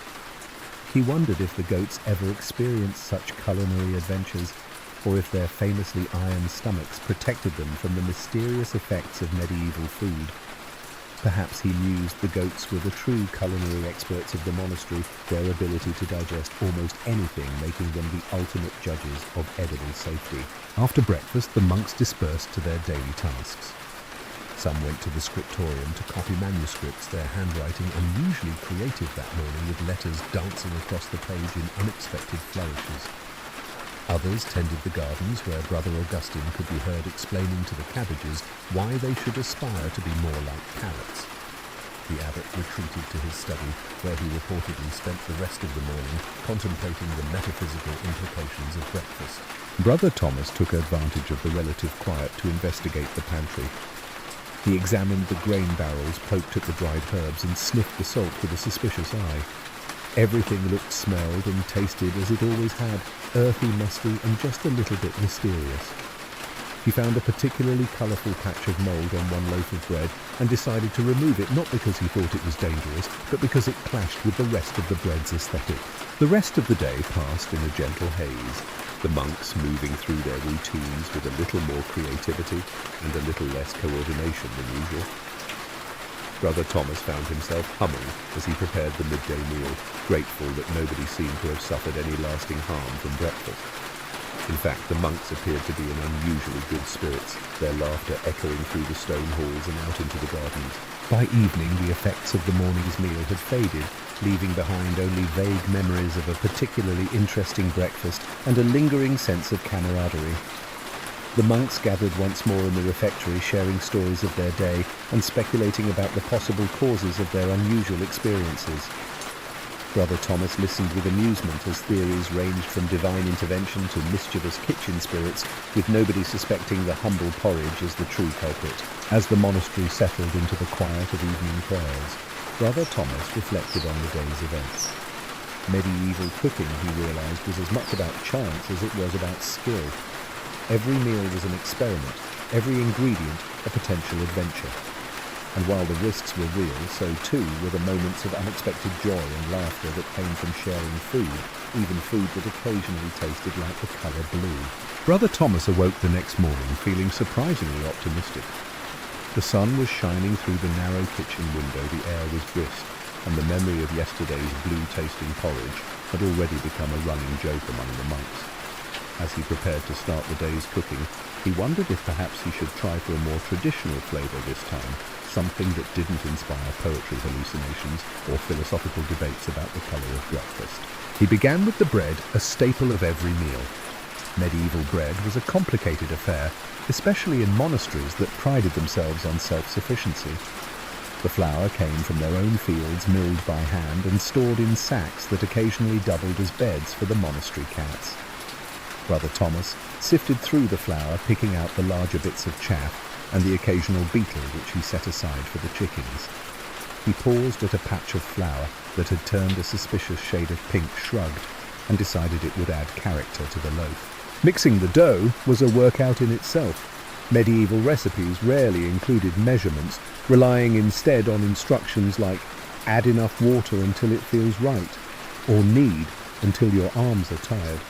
He wondered if the goats ever experienced such culinary adventures, or if their famously iron stomachs protected them from the mysterious effects of medieval food. Perhaps he mused the goats were the true culinary experts of the monastery, their ability to digest almost anything making them the ultimate judges of edible safety. After breakfast, the monks dispersed to their daily tasks. Some went to the scriptorium to copy manuscripts, their handwriting unusually creative that morning with letters dancing across the page in unexpected flourishes. Others tended the gardens where Brother Augustine could be heard explaining to the cabbages why they should aspire to be more like parrots. The abbot retreated to his study, where he reportedly spent the rest of the morning contemplating the metaphysical implications of breakfast. Brother Thomas took advantage of the relative quiet to investigate the pantry. He examined the grain barrels, poked at the dried herbs, and sniffed the salt with a suspicious eye. Everything looked, smelled, and tasted as it always had, earthy, musty, and just a little bit mysterious. He found a particularly colourful patch of mould on one loaf of bread and decided to remove it, not because he thought it was dangerous, but because it clashed with the rest of the bread's aesthetic. The rest of the day passed in a gentle haze, the monks moving through their routines with a little more creativity and a little less coordination than usual. Brother Thomas found himself humming as he prepared the midday meal, grateful that nobody seemed to have suffered any lasting harm from breakfast. In fact, the monks appeared to be in unusually good spirits, their laughter echoing through the stone halls and out into the gardens. By evening, the effects of the morning's meal had faded, leaving behind only vague memories of a particularly interesting breakfast and a lingering sense of camaraderie. The monks gathered once more in the refectory, sharing stories of their day and speculating about the possible causes of their unusual experiences. Brother Thomas listened with amusement as theories ranged from divine intervention to mischievous kitchen spirits, with nobody suspecting the humble porridge as the true culprit. As the monastery settled into the quiet of evening prayers, Brother Thomas reflected on the day's events. Medieval cooking, he realized, was as much about chance as it was about skill. Every meal was an experiment, every ingredient a potential adventure. And while the risks were real, so too were the moments of unexpected joy and laughter that came from sharing food, even food that occasionally tasted like the colour blue. Brother Thomas awoke the next morning feeling surprisingly optimistic. The sun was shining through the narrow kitchen window, the air was brisk, and the memory of yesterday's blue-tasting porridge had already become a running joke among the monks. As he prepared to start the day's cooking, he wondered if perhaps he should try for a more traditional flavour this time, something that didn't inspire poetry hallucinations or philosophical debates about the colour of breakfast. He began with the bread, a staple of every meal. Medieval bread was a complicated affair, especially in monasteries that prided themselves on self-sufficiency. The flour came from their own fields, milled by hand and stored in sacks that occasionally doubled as beds for the monastery cats. Brother Thomas sifted through the flour, picking out the larger bits of chaff and the occasional beetle which he set aside for the chickens. He paused at a patch of flour that had turned a suspicious shade of pink, shrugged, and decided it would add character to the loaf. Mixing the dough was a workout in itself. Medieval recipes rarely included measurements, relying instead on instructions like add enough water until it feels right, or knead until your arms are tired.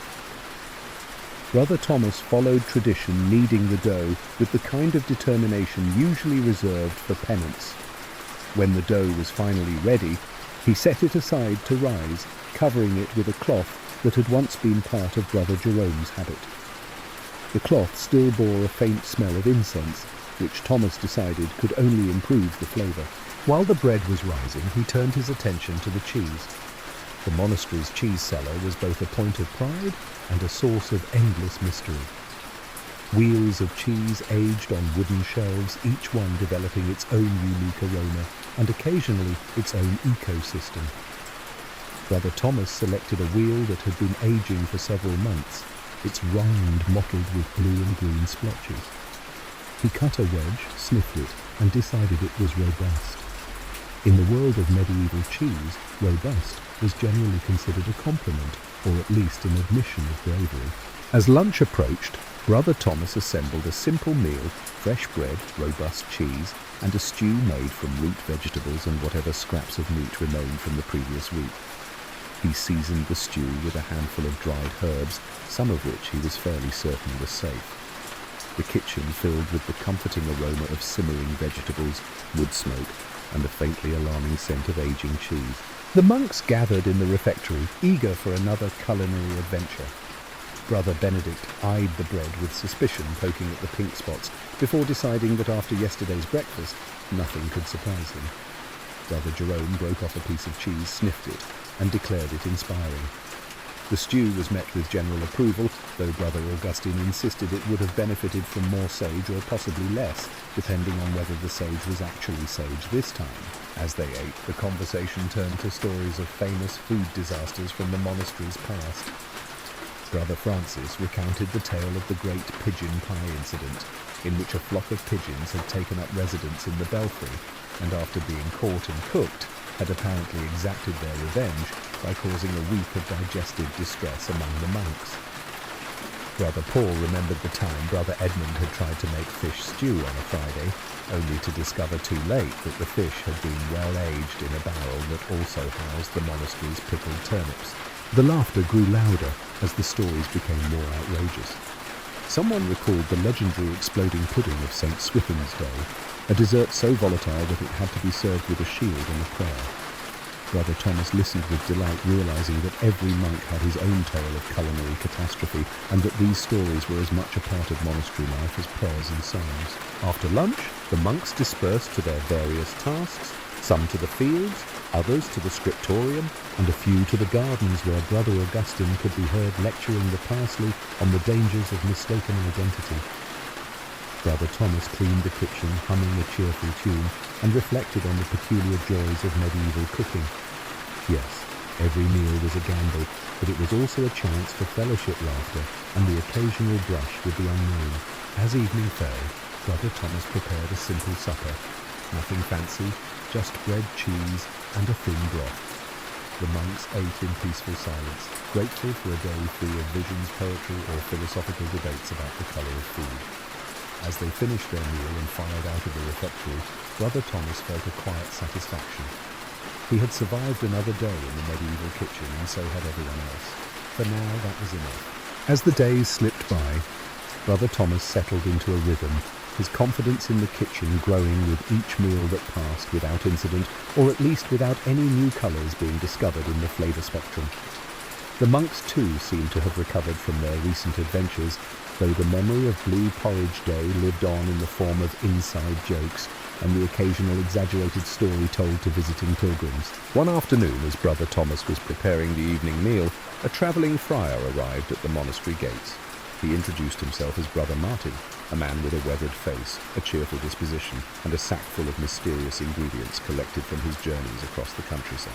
Brother Thomas followed tradition, kneading the dough with the kind of determination usually reserved for penance. When the dough was finally ready, he set it aside to rise, covering it with a cloth that had once been part of Brother Jerome's habit. The cloth still bore a faint smell of incense, which Thomas decided could only improve the flavour. While the bread was rising, he turned his attention to the cheese. The monastery's cheese cellar was both a point of pride and a source of endless mystery. Wheels of cheese aged on wooden shelves, each one developing its own unique aroma and occasionally its own ecosystem. Brother Thomas selected a wheel that had been aging for several months, its rind mottled with blue and green splotches. He cut a wedge, sniffed it, and decided it was robust. In the world of medieval cheese, robust was generally considered a compliment, or at least an admission of bravery. As lunch approached, Brother Thomas assembled a simple meal, fresh bread, robust cheese, and a stew made from root vegetables and whatever scraps of meat remained from the previous week. He seasoned the stew with a handful of dried herbs, some of which he was fairly certain were safe. The kitchen filled with the comforting aroma of simmering vegetables, wood smoke, and the faintly alarming scent of aging cheese. The monks gathered in the refectory, eager for another culinary adventure. Brother Benedict eyed the bread with suspicion, poking at the pink spots, before deciding that after yesterday's breakfast, nothing could surprise him. Brother Jerome broke off a piece of cheese, sniffed it, and declared it inspiring. The stew was met with general approval, though Brother Augustine insisted it would have benefited from more sage or possibly less, depending on whether the sage was actually sage this time. As they ate, the conversation turned to stories of famous food disasters from the monastery's past. Brother Francis recounted the tale of the great pigeon pie incident, in which a flock of pigeons had taken up residence in the belfry, and after being caught and cooked, had apparently exacted their revenge by causing a week of digestive distress among the monks. Brother Paul remembered the time Brother Edmund had tried to make fish stew on a Friday, only to discover too late that the fish had been well aged in a barrel that also housed the monastery's pickled turnips. The laughter grew louder as the stories became more outrageous. Someone recalled the legendary exploding pudding of St. Swithin's Day, a dessert so volatile that it had to be served with a shield and a prayer. Brother Thomas listened with delight, realizing that every monk had his own tale of culinary catastrophe, and that these stories were as much a part of monastery life as prayers and songs. After lunch, the monks dispersed to their various tasks, some to the fields, others to the scriptorium, and a few to the gardens where Brother Augustine could be heard lecturing the parsley on the dangers of mistaken identity. Brother Thomas cleaned the kitchen, humming a cheerful tune, and reflected on the peculiar joys of medieval cooking. Yes, every meal was a gamble, but it was also a chance for fellowship laughter and the occasional brush with the unknown. As evening fell, Brother Thomas prepared a simple supper. Nothing fancy, just bread, cheese, and a thin broth. The monks ate in peaceful silence, grateful for a day free of visions, poetry, or philosophical debates about the colour of food. As they finished their meal and filed out of the refectory, Brother Thomas felt a quiet satisfaction. He had survived another day in the medieval kitchen, and so had everyone else. For now, that was enough. As the days slipped by, Brother Thomas settled into a rhythm, his confidence in the kitchen growing with each meal that passed without incident, or at least without any new colours being discovered in the flavour spectrum. The monks too seemed to have recovered from their recent adventures, though the memory of Blue Porridge Day lived on in the form of inside jokes and the occasional exaggerated story told to visiting pilgrims. One afternoon, as Brother Thomas was preparing the evening meal, a travelling friar arrived at the monastery gates. He introduced himself as Brother Martin, a man with a weathered face, a cheerful disposition, and a sack full of mysterious ingredients collected from his journeys across the countryside.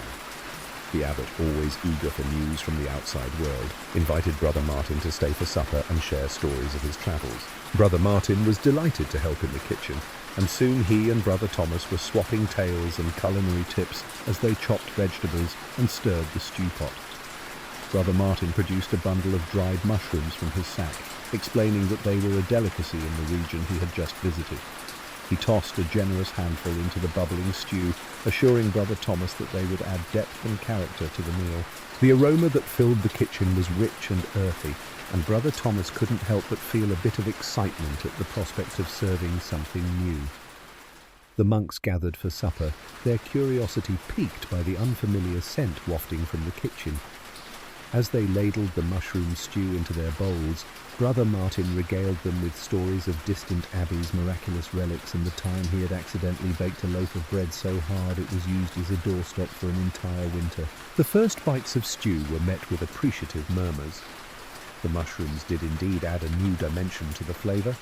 The abbot, always eager for news from the outside world, invited Brother Martin to stay for supper and share stories of his travels. Brother Martin was delighted to help in the kitchen, and soon he and Brother Thomas were swapping tales and culinary tips as they chopped vegetables and stirred the stew pot. Brother Martin produced a bundle of dried mushrooms from his sack, explaining that they were a delicacy in the region he had just visited. He tossed a generous handful into the bubbling stew, assuring Brother Thomas that they would add depth and character to the meal. The aroma that filled the kitchen was rich and earthy, and Brother Thomas couldn't help but feel a bit of excitement at the prospect of serving something new. The monks gathered for supper, their curiosity piqued by the unfamiliar scent wafting from the kitchen. As they ladled the mushroom stew into their bowls, Brother Martin regaled them with stories of distant abbeys, miraculous relics, and the time he had accidentally baked a loaf of bread so hard it was used as a doorstop for an entire winter. The first bites of stew were met with appreciative murmurs. The mushrooms did indeed add a new dimension to the flavour,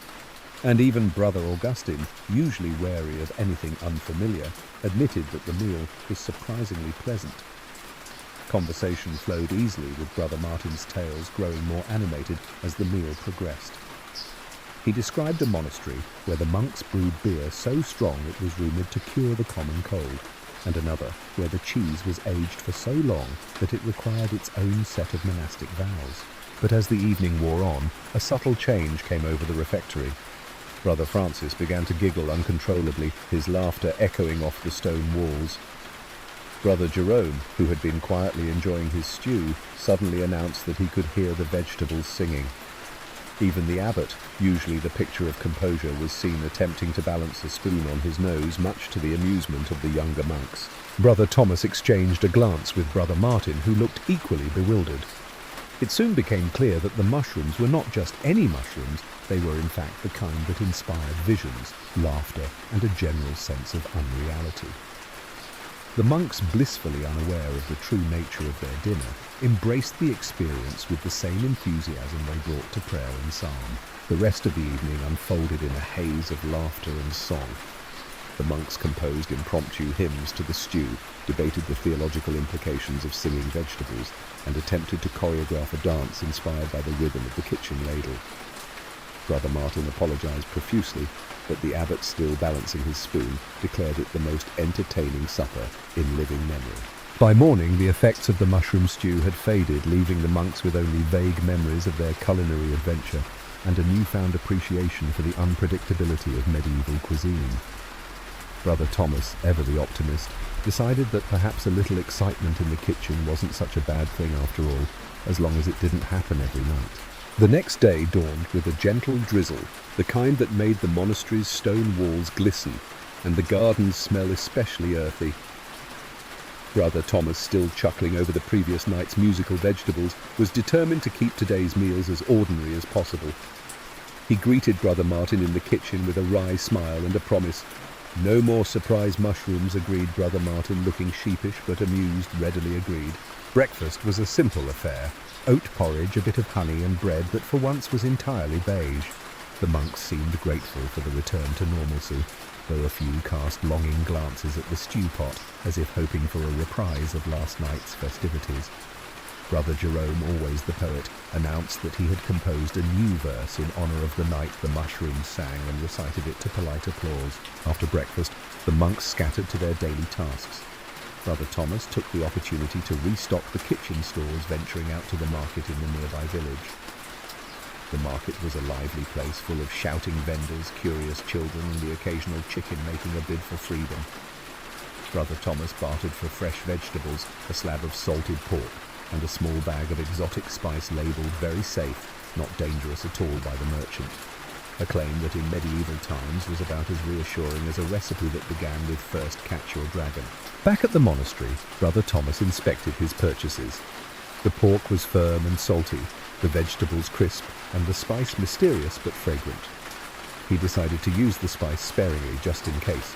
and even Brother Augustine, usually wary of anything unfamiliar, admitted that the meal was surprisingly pleasant. Conversation flowed easily, with Brother Martin's tales growing more animated as the meal progressed. He described a monastery where the monks brewed beer so strong it was rumoured to cure the common cold, and another where the cheese was aged for so long that it required its own set of monastic vows. But as the evening wore on, a subtle change came over the refectory. Brother Francis began to giggle uncontrollably, his laughter echoing off the stone walls. Brother Jerome, who had been quietly enjoying his stew, suddenly announced that he could hear the vegetables singing. Even the abbot, usually the picture of composure, was seen attempting to balance a spoon on his nose, much to the amusement of the younger monks. Brother Thomas exchanged a glance with Brother Martin, who looked equally bewildered. It soon became clear that the mushrooms were not just any mushrooms, they were in fact the kind that inspired visions, laughter, and a general sense of unreality. The monks, blissfully unaware of the true nature of their dinner, embraced the experience with the same enthusiasm they brought to prayer and psalm. The rest of the evening unfolded in a haze of laughter and song. The monks composed impromptu hymns to the stew, debated the theological implications of singing vegetables, and attempted to choreograph a dance inspired by the rhythm of the kitchen ladle. Brother Martin apologized profusely, but the abbot, still balancing his spoon, declared it the most entertaining supper in living memory. By morning, the effects of the mushroom stew had faded, leaving the monks with only vague memories of their culinary adventure and a newfound appreciation for the unpredictability of medieval cuisine. Brother Thomas, ever the optimist, decided that perhaps a little excitement in the kitchen wasn't such a bad thing after all, as long as it didn't happen every night. The next day dawned with a gentle drizzle, the kind that made the monastery's stone walls glisten and the gardens smell especially earthy. Brother Thomas, still chuckling over the previous night's musical vegetables, was determined to keep today's meals as ordinary as possible. He greeted Brother Martin in the kitchen with a wry smile and a promise. "No more surprise mushrooms," agreed Brother Martin, looking sheepish but amused, readily agreed. Breakfast was a simple affair. Oat porridge, a bit of honey and bread that for once was entirely beige. The monks seemed grateful for the return to normalcy, though a few cast longing glances at the stew pot, as if hoping for a reprise of last night's festivities. Brother Jerome, always the poet, announced that he had composed a new verse in honor of the night the mushrooms sang, and recited it to polite applause. After breakfast, the monks scattered to their daily tasks. Brother Thomas took the opportunity to restock the kitchen stores, venturing out to the market in the nearby village. The market was a lively place, full of shouting vendors, curious children, and the occasional chicken making a bid for freedom. Brother Thomas bartered for fresh vegetables, a slab of salted pork, and a small bag of exotic spice labelled "very safe, not dangerous at all" by the merchant. A claim that in medieval times was about as reassuring as a recipe that began with "first catch your dragon." Back at the monastery, Brother Thomas inspected his purchases. The pork was firm and salty, the vegetables crisp, and the spice mysterious but fragrant. He decided to use the spice sparingly, just in case.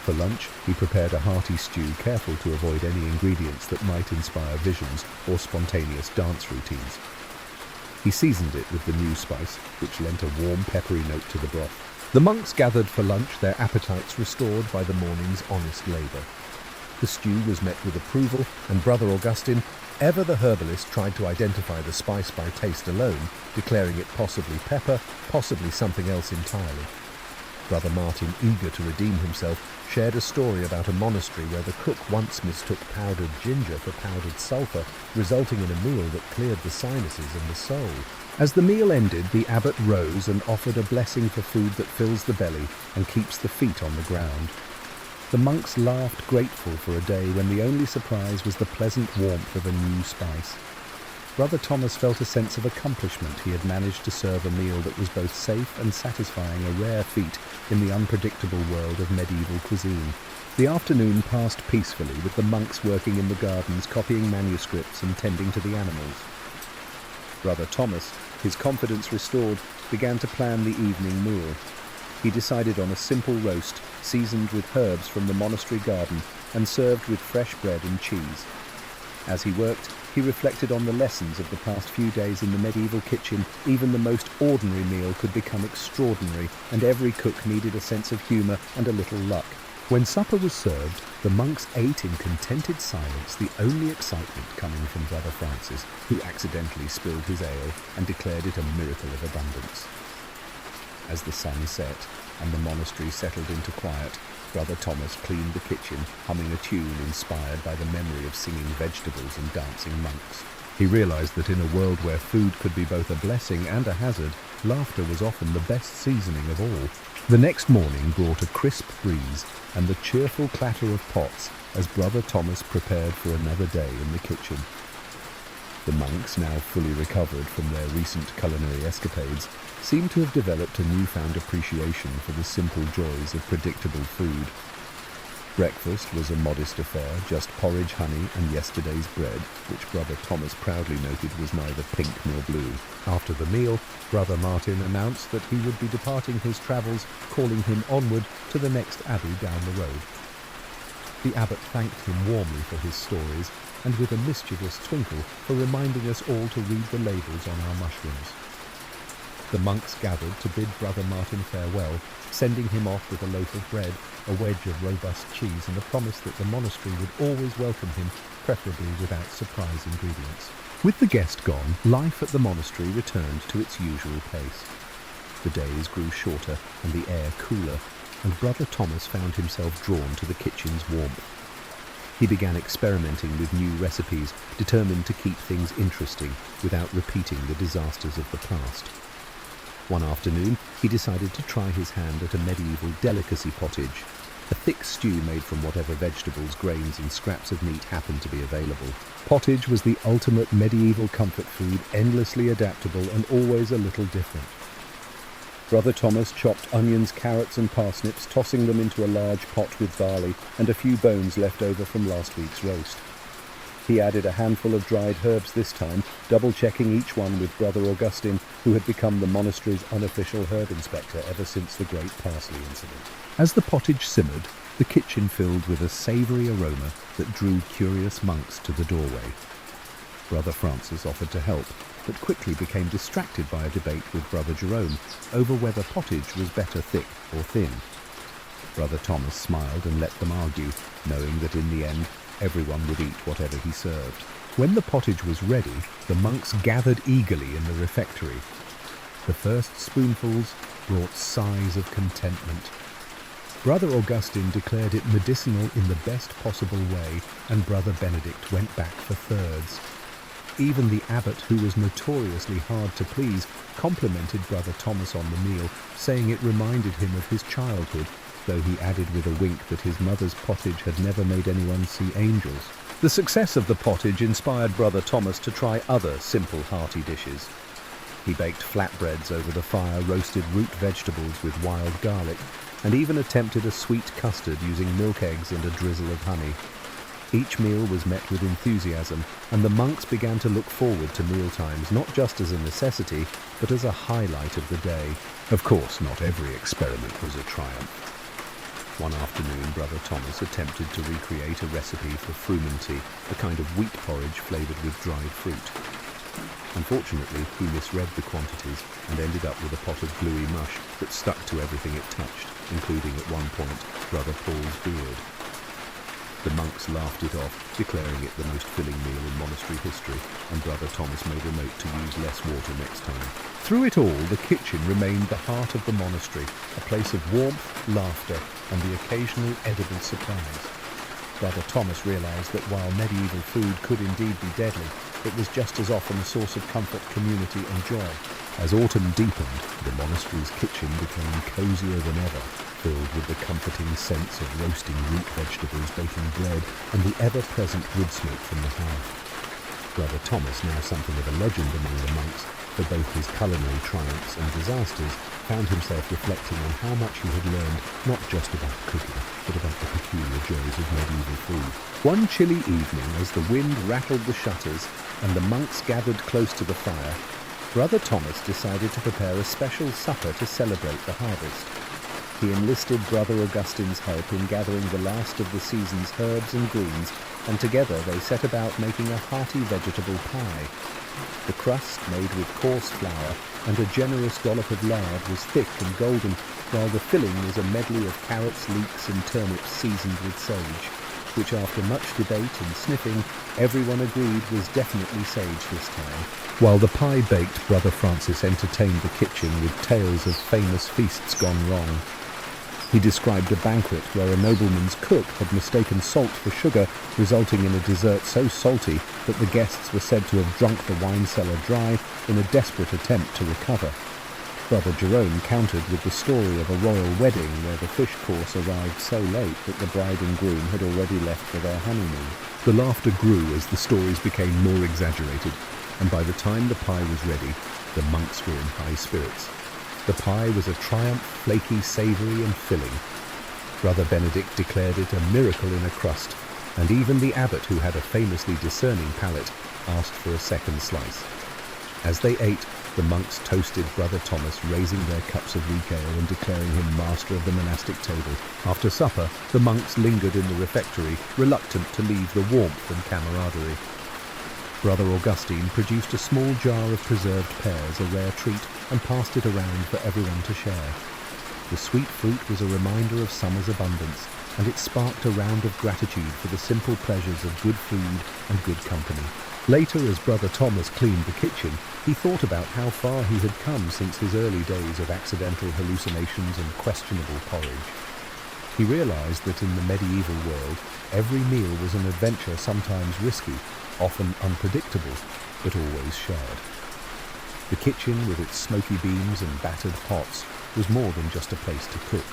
For lunch, he prepared a hearty stew, careful to avoid any ingredients that might inspire visions or spontaneous dance routines. He seasoned it with the new spice, which lent a warm, peppery note to the broth. The monks gathered for lunch, their appetites restored by the morning's honest labour. The stew was met with approval, and Brother Augustine, ever the herbalist, tried to identify the spice by taste alone, declaring it possibly pepper, possibly something else entirely. Brother Martin, eager to redeem himself, shared a story about a monastery where the cook once mistook powdered ginger for powdered sulphur, resulting in a meal that cleared the sinuses and the soul. As the meal ended, the abbot rose and offered a blessing for food that fills the belly and keeps the feet on the ground. The monks laughed, grateful for a day when the only surprise was the pleasant warmth of a new spice. Brother Thomas felt a sense of accomplishment. He had managed to serve a meal that was both safe and satisfying, a rare feat in the unpredictable world of medieval cuisine. The afternoon passed peacefully, with the monks working in the gardens, copying manuscripts and tending to the animals. Brother Thomas, his confidence restored, began to plan the evening meal. He decided on a simple roast, seasoned with herbs from the monastery garden and served with fresh bread and cheese. As he worked, he reflected on the lessons of the past few days in the medieval kitchen. Even the most ordinary meal could become extraordinary, and every cook needed a sense of humour and a little luck. When supper was served, the monks ate in contented silence, the only excitement coming from Brother Francis, who accidentally spilled his ale and declared it a miracle of abundance. As the sun set and the monastery settled into quiet, Brother Thomas cleaned the kitchen, humming a tune inspired by the memory of singing vegetables and dancing monks. He realized that in a world where food could be both a blessing and a hazard, laughter was often the best seasoning of all. The next morning brought a crisp breeze and the cheerful clatter of pots as Brother Thomas prepared for another day in the kitchen. The monks, now fully recovered from their recent culinary escapades, seemed to have developed a newfound appreciation for the simple joys of predictable food. Breakfast was a modest affair, just porridge, honey, and yesterday's bread, which Brother Thomas proudly noted was neither pink nor blue. After the meal, Brother Martin announced that he would be departing his travels, calling him onward to the next abbey down the road. The abbot thanked him warmly for his stories, and with a mischievous twinkle for reminding us all to read the labels on our mushrooms. The monks gathered to bid Brother Martin farewell, sending him off with a loaf of bread, a wedge of robust cheese, and a promise that the monastery would always welcome him, preferably without surprise ingredients. With the guest gone, life at the monastery returned to its usual pace. The days grew shorter and the air cooler, and Brother Thomas found himself drawn to the kitchen's warmth. He began experimenting with new recipes, determined to keep things interesting without repeating the disasters of the past. One afternoon, he decided to try his hand at a medieval delicacy pottage, a thick stew made from whatever vegetables, grains, and scraps of meat happened to be available. Pottage was the ultimate medieval comfort food, endlessly adaptable and always a little different. Brother Thomas chopped onions, carrots and parsnips, tossing them into a large pot with barley and a few bones left over from last week's roast. He added a handful of dried herbs this time, double-checking each one with Brother Augustine, who had become the monastery's unofficial herb inspector ever since the great parsley incident. As the pottage simmered, the kitchen filled with a savoury aroma that drew curious monks to the doorway. Brother Francis offered to help, but quickly became distracted by a debate with Brother Jerome over whether pottage was better thick or thin. Brother Thomas smiled and let them argue, knowing that in the end, everyone would eat whatever he served. When the pottage was ready, the monks gathered eagerly in the refectory. The first spoonfuls brought sighs of contentment. Brother Augustine declared it medicinal in the best possible way, and Brother Benedict went back for thirds. Even the abbot, who was notoriously hard to please, complimented Brother Thomas on the meal, saying it reminded him of his childhood, though he added with a wink that his mother's pottage had never made anyone see angels. The success of the pottage inspired Brother Thomas to try other simple, hearty dishes. He baked flatbreads over the fire, roasted root vegetables with wild garlic, and even attempted a sweet custard using milk eggs and a drizzle of honey. Each meal was met with enthusiasm, and the monks began to look forward to mealtimes not just as a necessity, but as a highlight of the day. Of course, not every experiment was a triumph. One afternoon, Brother Thomas attempted to recreate a recipe for frumenty, a kind of wheat porridge flavoured with dried fruit. Unfortunately, he misread the quantities and ended up with a pot of gluey mush that stuck to everything it touched, including at one point Brother Paul's beard. The monks laughed it off, declaring it the most filling meal in monastery history, and Brother Thomas made a note to use less water next time. Through it all, the kitchen remained the heart of the monastery, a place of warmth, laughter, and the occasional edible surprise. Brother Thomas realized that while medieval food could indeed be deadly, it was just as often a source of comfort, community, and joy. As autumn deepened, the monastery's kitchen became cozier than ever, filled with the comforting sense of roasting root vegetables, baking bread, and the ever-present wood smoke from the hearth. Brother Thomas, now something of a legend among the monks for both his culinary triumphs and disasters, found himself reflecting on how much he had learned not just about cooking, but about the peculiar joys of medieval food. One chilly evening, as the wind rattled the shutters and the monks gathered close to the fire, Brother Thomas decided to prepare a special supper to celebrate the harvest. He enlisted Brother Augustine's help in gathering the last of the season's herbs and greens, and together they set about making a hearty vegetable pie. The crust, made with coarse flour and a generous dollop of lard, was thick and golden, while the filling was a medley of carrots, leeks and turnips seasoned with sage, which after much debate and sniffing, everyone agreed was definitely sage this time. While the pie baked, Brother Francis entertained the kitchen with tales of famous feasts gone wrong. He described a banquet where a nobleman's cook had mistaken salt for sugar, resulting in a dessert so salty that the guests were said to have drunk the wine cellar dry in a desperate attempt to recover. Brother Jerome countered with the story of a royal wedding where the fish course arrived so late that the bride and groom had already left for their honeymoon. The laughter grew as the stories became more exaggerated, and by the time the pie was ready, the monks were in high spirits. The pie was a triumph, flaky, savoury and filling. Brother Benedict declared it a miracle in a crust, and even the abbot, who had a famously discerning palate, asked for a second slice. As they ate, the monks toasted Brother Thomas, raising their cups of weak ale and declaring him master of the monastic table. After supper, the monks lingered in the refectory, reluctant to leave the warmth and camaraderie. Brother Augustine produced a small jar of preserved pears, a rare treat, and passed it around for everyone to share. The sweet fruit was a reminder of summer's abundance, and it sparked a round of gratitude for the simple pleasures of good food and good company. Later, as Brother Thomas cleaned the kitchen, he thought about how far he had come since his early days of accidental hallucinations and questionable porridge. He realized that in the medieval world, every meal was an adventure, sometimes risky, often unpredictable, but always shared. The kitchen, with its smoky beams and battered pots, was more than just a place to cook.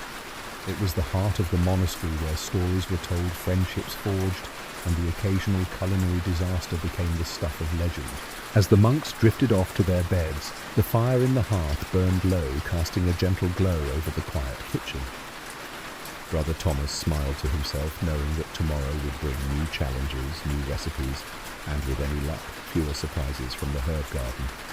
It was the heart of the monastery where stories were told, friendships forged, and the occasional culinary disaster became the stuff of legend. As the monks drifted off to their beds, the fire in the hearth burned low, casting a gentle glow over the quiet kitchen. Brother Thomas smiled to himself, knowing that tomorrow would bring new challenges, new recipes, and with any luck, fewer surprises from the herb garden.